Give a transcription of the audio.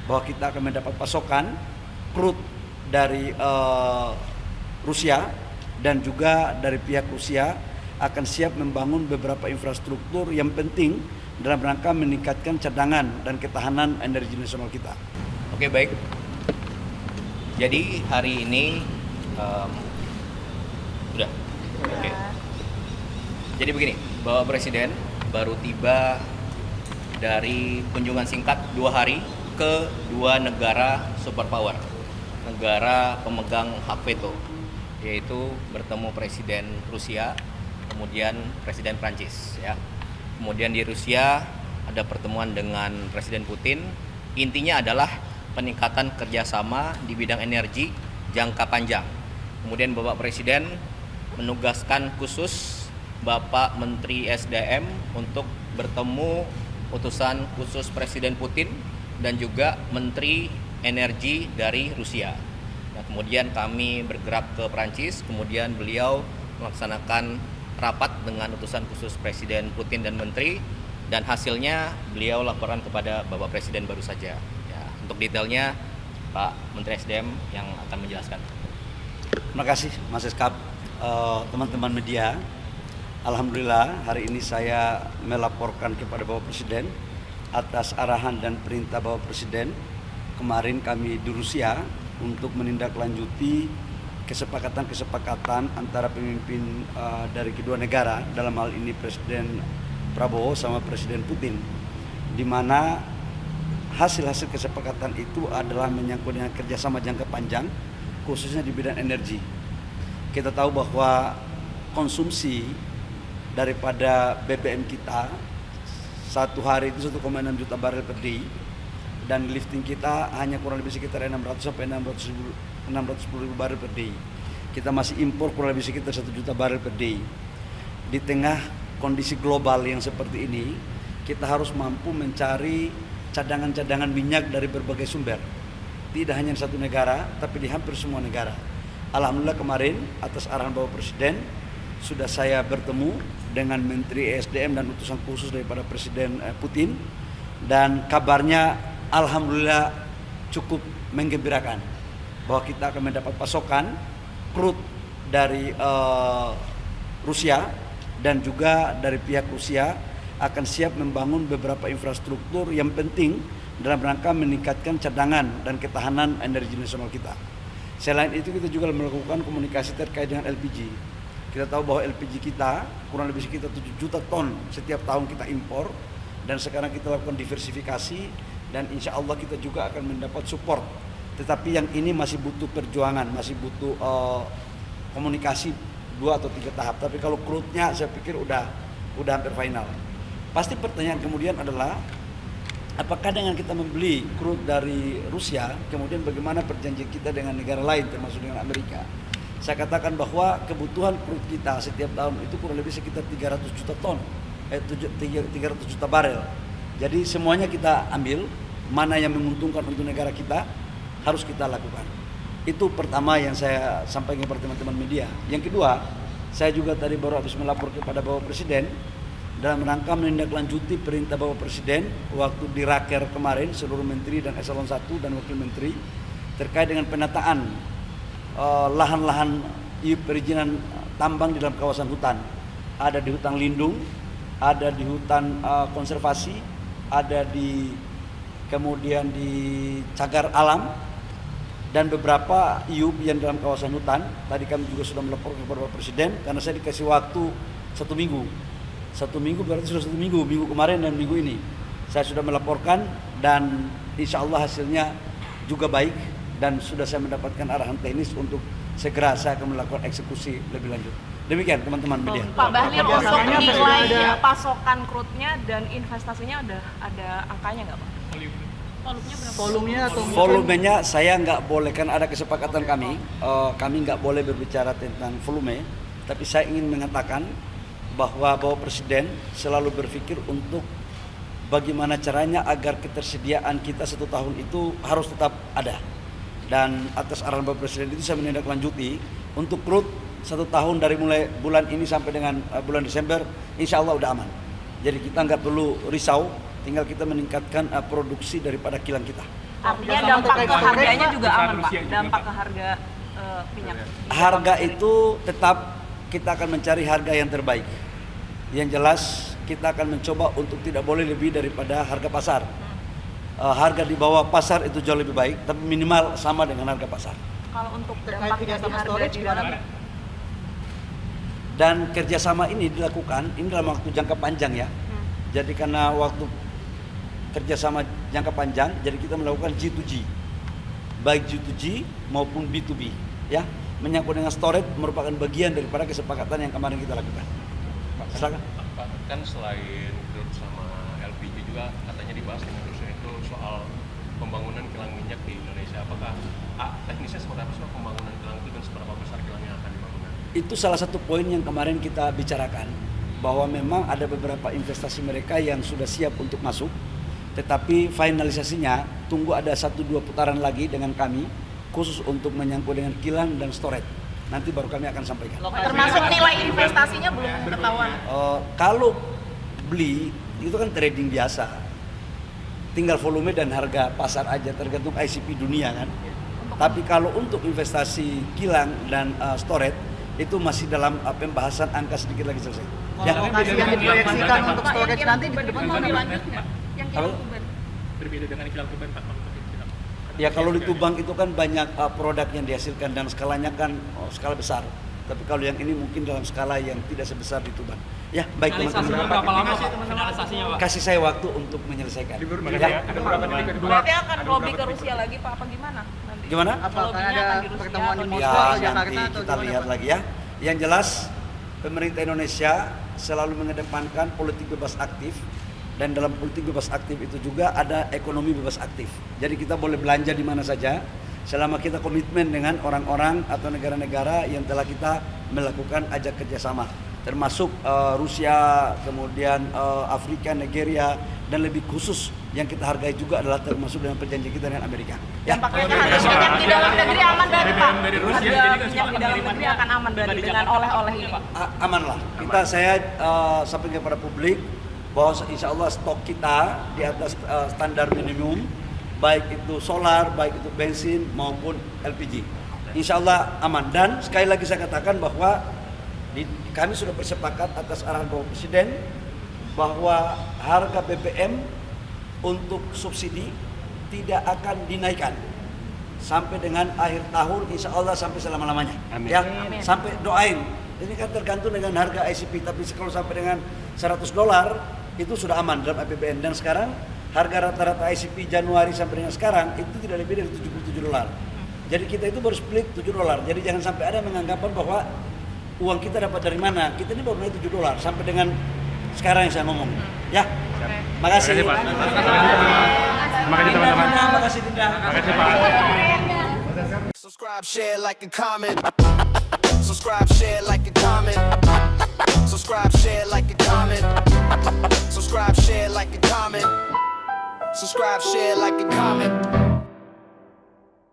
bahwa kita akan mendapat pasokan crude dari Rusia, dan juga dari pihak Rusia akan siap membangun beberapa infrastruktur yang penting dalam rangka meningkatkan cadangan dan ketahanan energi nasional kita. Oke, baik. Jadi hari ini sudah. Oke. Jadi begini, Bapak Presiden baru tiba dari kunjungan singkat 2 hari ke 2 negara superpower, negara pemegang hak veto, yaitu bertemu Presiden Rusia, kemudian Presiden Prancis, ya. Kemudian di Rusia ada pertemuan dengan Presiden Putin. Intinya adalah peningkatan kerjasama di bidang energi jangka panjang. Kemudian Bapak Presiden menugaskan khusus Bapak Menteri SDM untuk bertemu utusan khusus Presiden Putin dan juga Menteri Energi dari Rusia. Nah, kemudian kami bergerak ke Prancis, kemudian beliau melaksanakan rapat dengan utusan khusus Presiden Putin dan Menteri, dan hasilnya beliau laporan kepada Bapak Presiden baru saja. Ya, untuk detailnya Pak Menteri SDM yang akan menjelaskan. Terima kasih Mas Eskap, teman-teman media. Alhamdulillah hari ini saya melaporkan kepada Bapak Presiden atas arahan dan perintah Bapak Presiden. Kemarin kami di Rusia untuk menindaklanjuti kesepakatan antara pemimpin dari kedua negara, dalam hal ini Presiden Prabowo sama Presiden Putin, di mana hasil-hasil kesepakatan itu adalah menyangkut dengan kerjasama jangka panjang, khususnya di bidang energi. Kita tahu bahwa konsumsi daripada BBM kita satu hari itu 1,6 juta barel per day, dan lifting kita hanya kurang lebih sekitar 600 sampai 610 ribu barel per day. Kita masih impor kurang lebih sekitar 1 juta barel per day. Di tengah kondisi global yang seperti ini, kita harus mampu mencari cadangan-cadangan minyak dari berbagai sumber. Tidak hanya di satu negara, tapi di hampir semua negara. Alhamdulillah kemarin atas arahan Bapak Presiden sudah saya bertemu dengan Menteri ESDM dan utusan khusus daripada Presiden Putin, dan kabarnya alhamdulillah cukup menggembirakan bahwa kita akan mendapat pasokan crude dari Rusia, dan juga dari pihak Rusia akan siap membangun beberapa infrastruktur yang penting dalam rangka meningkatkan cadangan dan ketahanan energi nasional kita. Selain itu kita juga melakukan komunikasi terkait dengan LPG. Kita tahu bahwa LPG kita kurang lebih sekitar 7 juta ton setiap tahun kita impor, dan sekarang kita lakukan diversifikasi, dan insya Allah kita juga akan mendapat support. Tetapi yang ini masih butuh perjuangan, masih butuh komunikasi 2 atau 3 tahap. Tapi kalau crude-nya saya pikir udah hampir final. Pasti pertanyaan kemudian adalah, apakah dengan kita membeli crude dari Rusia, kemudian bagaimana perjanjian kita dengan negara lain termasuk dengan Amerika? Saya katakan bahwa kebutuhan crude kita setiap tahun itu kurang lebih sekitar 300 juta ton, 300 juta barel. Jadi semuanya kita ambil, mana yang menguntungkan untuk negara kita harus kita lakukan. Itu pertama yang saya sampaikan kepada teman-teman media. Yang kedua, saya juga tadi baru habis melapor kepada Bapak Presiden dalam rangka menindaklanjuti perintah Bapak Presiden waktu di Raker kemarin, seluruh menteri dan eselon 1 dan wakil menteri terkait dengan penataan lahan-lahan perizinan tambang di dalam kawasan hutan. Ada di hutan lindung, ada di hutan konservasi, ada kemudian di cagar alam, dan beberapa IUP yang dalam kawasan hutan. Tadi kami juga sudah melapor kepada Bapak Presiden karena saya dikasih waktu 1 minggu. 1 minggu berarti sudah 1 minggu, minggu kemarin dan minggu ini. Saya sudah melaporkan, dan insya Allah hasilnya juga baik, dan sudah saya mendapatkan arahan teknis untuk segera saya akan melakukan eksekusi lebih lanjut. Demikian teman-teman media. Pak Bahlil, untuk nilai pasokan crude-nya dan investasinya ada angkanya nggak Pak? Volumenya berapa? Volumenya atau Volumenya saya nggak boleh, kan ada kesepakatan kami nggak boleh berbicara tentang volume, tapi saya ingin mengatakan bahwa Bapak Presiden selalu berpikir untuk bagaimana caranya agar ketersediaan kita 1 tahun itu harus tetap ada. Dan atas arahan Bapak Presiden itu saya menindaklanjuti untuk crude 1 tahun dari mulai bulan ini sampai dengan bulan Desember, insya Allah udah aman. Jadi kita nggak perlu risau, tinggal kita meningkatkan produksi daripada kilang kita. Artinya dampak ke harganya juga aman Pak, dampak ke harga minyak. Harga itu tetap kita akan mencari harga yang terbaik. Yang jelas kita akan mencoba untuk tidak boleh lebih daripada harga pasar. Harga di bawah pasar itu jauh lebih baik, tapi minimal sama dengan harga pasar. Kalau untuk dampaknya di harga di dalam Dan kerjasama ini dilakukan ini dalam waktu jangka panjang ya. Jadi karena waktu kerjasama jangka panjang, jadi kita melakukan G2G, baik G2G maupun B2B, ya. Menyangkut dengan storage merupakan bagian daripada kesepakatan yang kemarin kita lakukan. Silakan. Pak, kan selain crude sama LPG juga katanya dibahas dengan Rusia itu soal pembangunan kilang minyak di Indonesia. Apakah teknisnya seperti apa sih pembangunan kilang itu dan seberapa besar kilang yang akan dibangun? Itu salah satu poin yang kemarin kita bicarakan, bahwa memang ada beberapa investasi mereka yang sudah siap untuk masuk, tetapi finalisasinya tunggu ada 1-2 putaran lagi dengan kami khusus untuk menyangkut dengan kilang dan storage. Nanti baru kami akan sampaikan. termasuk nilai investasinya belum ketahuan. Kalau beli itu kan trading biasa, tinggal volume dan harga pasar aja tergantung ICP dunia kan. Tapi kalau untuk investasi kilang dan storage itu masih dalam pembahasan, angka sedikit lagi selesai. Ya. Lokasi yang diproyeksikan untuk storage nanti di depan mau mana? dilanjut nggak? Yang kilang Apa? Tuban. Berbeda dengan kilang Tuban Pak. Ya kalau di Tuban itu kan banyak produk yang dihasilkan dan skalanya kan skala besar. Tapi kalau yang ini mungkin dalam skala yang tidak sebesar di Tuban. Ya baik teman-teman. Berapa lama Pak finalisasinya Pak? Kasih saya waktu untuk menyelesaikan. Ya. Ada berapa titik kedua? Berarti akan lobby ke Rusia lagi Pak, apa gimana nanti? Gimana? Apakah Lobbynya ada akan di Rusia pertemuan di atau Moskow Ya atau Jakarta nanti atau kita gimana, lihat Pak? lagi ya. Yang jelas pemerintah Indonesia selalu mengedepankan politik bebas aktif. Dan dalam politik bebas aktif itu juga ada ekonomi bebas aktif. Jadi kita boleh belanja di mana saja selama kita komitmen dengan orang-orang atau negara-negara yang telah kita melakukan ajak kerjasama. Termasuk Rusia, kemudian Afrika, Nigeria, dan lebih khusus yang kita hargai juga adalah termasuk dengan perjanjian kita dengan Amerika. Ya. Dampaknya harga minyak di dalam negeri aman dari Pak. Dari Rusia, Harga jadi kan minyak di dalam negeri akan aman berarti dengan oleh-oleh ini Pak. Aman lah. Saya sampaikan kepada publik bahwa insya Allah stok kita di atas standar minimum, baik itu solar, baik itu bensin maupun LPG. Insya Allah aman. Dan sekali lagi saya katakan bahwa kami sudah bersepakat atas arahan Bapak Presiden bahwa harga BBM untuk subsidi tidak akan dinaikkan sampai dengan akhir tahun, insya Allah sampai selama-lamanya. Ya, sampai doain. Ini kan tergantung dengan harga ICP, tapi kalau sampai dengan $100 itu sudah aman dalam APBN. Dan sekarang harga rata-rata ICP Januari sampai dengan sekarang itu tidak lebih dari $77. Jadi kita itu baru split $7. Jadi jangan sampai ada menganggapan bahwa uang kita dapat dari mana. Kita ini baru naik $7 sampai dengan sekarang yang saya ngomong. Ya. Makasih. Terima kasih teman-teman. Terima kasih Dinda. Terima kasih Pak. Subscribe, share, like, and comment. Subscribe, share, like, and comment. Subscribe, share, like, and comment. Subscribe, share, like, and comment. Subscribe, share, like, and comment.